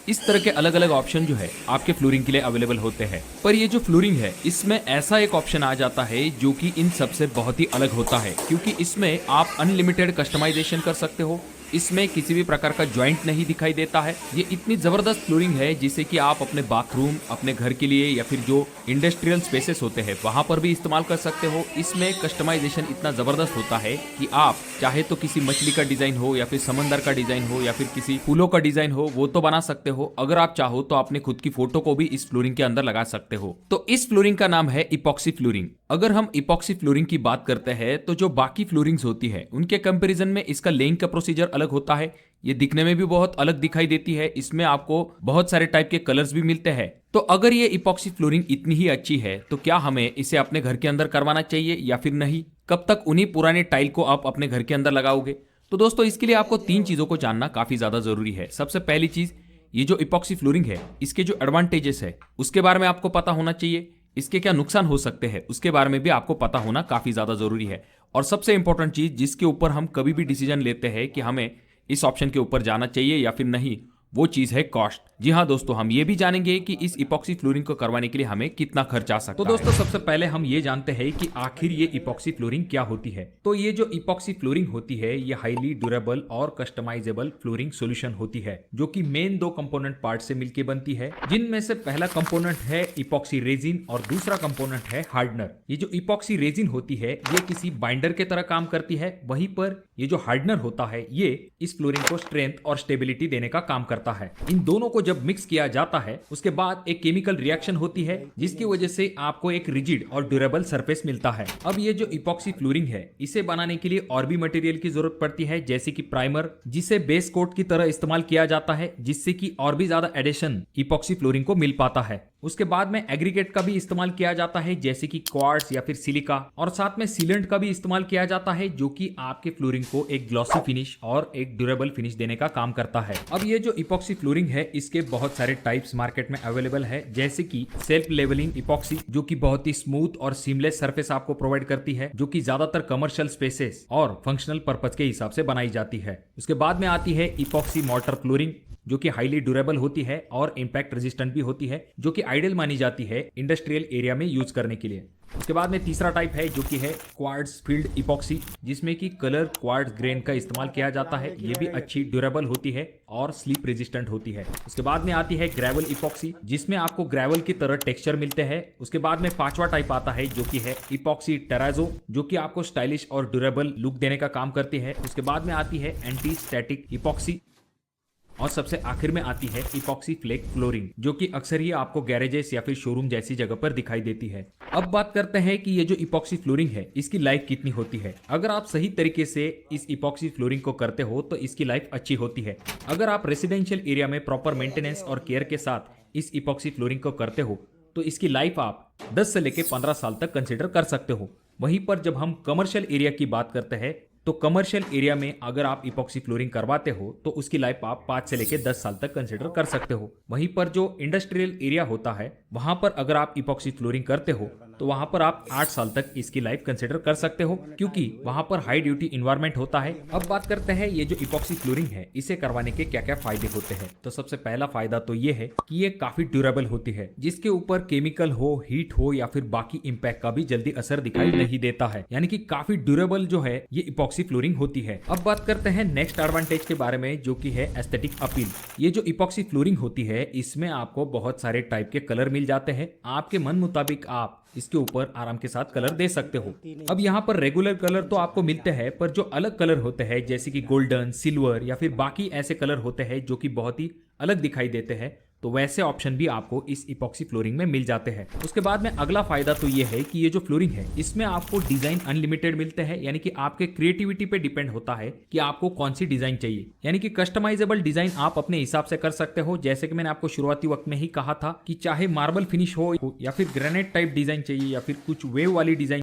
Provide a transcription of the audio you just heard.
इस तरह के अलग अलग ऑप्शन जो है आपके फ्लोरिंग के लिए अवेलेबल होते हैं। पर ये जो फ्लोरिंग है इसमें ऐसा एक ऑप्शन आ जाता है जो कि इन सबसे बहुत ही अलग होता है, क्योंकि इसमें आप अनलिमिटेड कस्टमाइजेशन कर सकते हो। इसमें किसी भी प्रकार का जॉइंट नहीं दिखाई देता है। ये इतनी जबरदस्त फ्लोरिंग है जिसे कि आप अपने बाथरूम, अपने घर के लिए या फिर जो इंडस्ट्रियल स्पेसेस होते हैं वहां पर भी इस्तेमाल कर सकते हो। इसमें कस्टमाइजेशन इतना जबरदस्त होता है कि आप चाहे तो किसी मछली का डिजाइन हो या फिर समंदर का डिजाइन हो या फिर किसी फूलों का डिजाइन हो वो तो बना सकते हो। अगर आप चाहो तो अपने खुद की फोटो को भी इस फ्लोरिंग के अंदर लगा सकते हो। तो इस फ्लोरिंग का नाम है इपॉक्सी फ्लोरिंग। अगर हम इपॉक्सी फ्लोरिंग की बात करते हैं तो जो बाकी फ्लोरिंग्स होती है उनके कंपैरिजन में इसका लेइंग का प्रोसीजर अलग होता है। ये दिखने में भी बहुत अलग दिखाई देती है। इसमें आपको बहुत सारे टाइप के कलर्स भी मिलते हैं। तो अगर ये इपॉक्सी फ्लोरिंग इतनी ही अच्छी है तो क्या हमें इसे अपने घर के अंदर करवाना चाहिए या फिर नहीं? कब तक उन्हीं पुराने टाइल को आप अपने घर के अंदर लगाओगे? तो दोस्तों इसके लिए आपको 3 चीजों को जानना काफी ज्यादा जरूरी है। सबसे पहली चीज, ये जो इपॉक्सी फ्लोरिंग है इसके जो एडवांटेजेस है उसके बारे में आपको पता होना चाहिए। इसके क्या नुकसान हो सकते हैं उसके बारे में भी आपको पता होना काफी ज्यादा जरूरी है। और सबसे इंपॉर्टेंट चीज जिसके ऊपर हम कभी भी डिसीजन लेते हैं कि हमें इस ऑप्शन के ऊपर जाना चाहिए या फिर नहीं, वो चीज है कॉस्ट। जी हाँ दोस्तों, हम ये भी जानेंगे कि इस इपॉक्सी फ्लोरिंग को करवाने के लिए हमें कितना खर्च आ सकता है। तो दोस्तों सबसे पहले हम ये जानते हैं कि आखिर ये इपॉक्सी फ्लोरिंग क्या होती है। तो ये जो इपॉक्सी फ्लोरिंग होती है ये हाईली ड्यूरेबल और कस्टमाइजेबल फ्लोरिंग सॉल्यूशन होती है जो कि मेन 2 कंपोनेंट पार्ट से मिलकर बनती है, जिनमें से पहला कंपोनेंट है इपॉक्सी रेजिन और दूसरा कंपोनेंट है हार्डनर। ये जो इपॉक्सी रेजिन होती है ये किसी बाइंडर के तरह काम करती है, वहीं पर ये जो हार्डनर होता है ये इस फ्लोरिंग को स्ट्रेंथ और स्टेबिलिटी देने का काम करता है। इन दोनों को जब मिक्स किया जाता है उसके बाद एक केमिकल रिएक्शन होती है जिसकी वजह से आपको एक रिजिड और ड्यूरेबल सरफेस मिलता है। अब ये जो इपॉक्सी फ्लोरिंग है इसे बनाने के लिए और भी मटेरियल की जरूरत पड़ती है, जैसे कि प्राइमर, जिसे बेस कोट की तरह इस्तेमाल किया जाता है जिससे कि और भी ज्यादा एडिशन इपॉक्सी फ्लोरिंग को मिल पाता है। उसके बाद में एग्रीगेट का भी इस्तेमाल किया जाता है जैसे कि क्वार्ट्ज या फिर सिलिका, और साथ में सीलेंट का भी इस्तेमाल किया जाता है जो कि आपके फ्लोरिंग को एक ग्लॉसी फिनिश और एक ड्यूरेबल फिनिश देने का काम करता है। अब ये जो इपॉक्सी फ्लोरिंग है इसके बहुत सारे टाइप्स मार्केट में अवेलेबल है, जैसे कि सेल्फ लेवलिंग इपॉक्सी जो कि बहुत ही स्मूथ और सीमलेस सरफेस आपको प्रोवाइड करती है, जो कि ज्यादातर कमर्शियल स्पेसेस और फंक्शनल पर्पज के हिसाब से बनाई जाती है। उसके बाद में आती है इपॉक्सी मोर्टार फ्लोरिंग जो कि हाईली ड्यूरेबल होती है और इंपैक्ट रेजिस्टेंट भी होती है, जो कि आइडियल मानी जाती है इंडस्ट्रियल एरिया में यूज करने के लिए। उसके बाद में तीसरा टाइप है जो कि है क्वार्ट्ज फील्ड इपॉक्सी, जिसमें कि कलर क्वार्ट्ज ग्रेन का इस्तेमाल किया जाता है। ये भी अच्छी ड्यूरेबल होती है और स्लीप रेजिस्टेंट होती है। उसके बाद में आती है ग्रेवल इपॉक्सी जिसमें आपको ग्रेवल की तरह टेक्सचर मिलते हैं। उसके बाद में 5वां टाइप आता है जो कि है इपॉक्सी टेराजो जो कि आपको स्टाइलिश और ड्यूरेबल लुक देने का काम करती है। उसके बाद में आती है एंटी स्टैटिक इपॉक्सी, और सबसे आखिर में आती है इपॉक्सी फ्लेक फ्लोरिंग जो कि अक्सर ही आपको गैरेजेस या फिर शोरूम जैसी जगह पर दिखाई देती है। अब बात करते हैं कि ये जो इपॉक्सी फ्लोरिंग है इसकी लाइफ कितनी होती है। अगर आप सही तरीके से इस इपॉक्सी फ्लोरिंग को करते हो तो इसकी लाइफ अच्छी होती है। अगर आप रेसिडेंशियल एरिया में प्रॉपर मेंटेनेंस और केयर के साथ इस इपॉक्सी फ्लोरिंग को करते हो तो इसकी लाइफ आप 10 से लेकर 15 साल तक कंसिडर कर सकते हो। वहीं पर जब हम कमर्शियल एरिया की बात करते हैं तो कमर्शियल एरिया में अगर आप इपॉक्सी फ्लोरिंग करवाते हो तो उसकी लाइफ आप 5 से लेकर 10 साल तक कंसिडर कर सकते हो। वहीं पर जो इंडस्ट्रियल एरिया होता है वहां पर अगर आप इपॉक्सी फ्लोरिंग करते हो तो वहां पर आप 8 साल तक इसकी लाइफ कंसिडर कर सकते हो, क्योंकि वहां पर हाई ड्यूटी इन्वायरमेंट होता है। अब बात करते हैं ये जो इपॉक्सी फ्लोरिंग है इसे करवाने के क्या क्या फायदे होते हैं। तो सबसे पहला फायदा तो ये है कि ये काफी ड्यूरेबल होती है, जिसके ऊपर केमिकल हो, हीट हो या फिर बाकी इंपैक्ट का भी जल्दी असर दिखाई नहीं देता है, यानी कि काफी ड्यूरेबल जो है ये इपॉक्सी फ्लोरिंग होती है। अब बात करते हैं नेक्स्ट एडवांटेज के बारे में जो कि है एस्थेटिक अपील। ये जो इपॉक्सी फ्लोरिंग होती है इसमें आपको बहुत सारे टाइप के कलर मिल जाते हैं। आपके मन मुताबिक आप इसके ऊपर आराम के साथ कलर दे सकते हो। अब यहाँ पर रेगुलर कलर तो आपको मिलते हैं, पर जो अलग कलर होते हैं जैसे कि गोल्डन, सिल्वर या फिर बाकी ऐसे कलर होते हैं जो कि बहुत ही अलग दिखाई देते हैं, तो वैसे ऑप्शन भी आपको इस इपॉक्सी फ्लोरिंग में मिल जाते हैं। उसके बाद में अगला फायदा तो ये है कि ये जो फ्लोरिंग है इसमें आपको डिजाइन अनलिमिटेड मिलते हैं, यानी कि आपके क्रिएटिविटी पे डिपेंड होता है कि आपको कौन सी डिजाइन चाहिए, यानी कि कस्टमाइजेबल डिजाइन आप अपने हिसाब से कर सकते हो। जैसे कि मैंने आपको शुरुआती वक्त में ही कहा था कि चाहे मार्बल फिनिश हो या फिर ग्रेनाइट टाइप डिजाइन चाहिए या फिर कुछ वेव वाली डिजाइन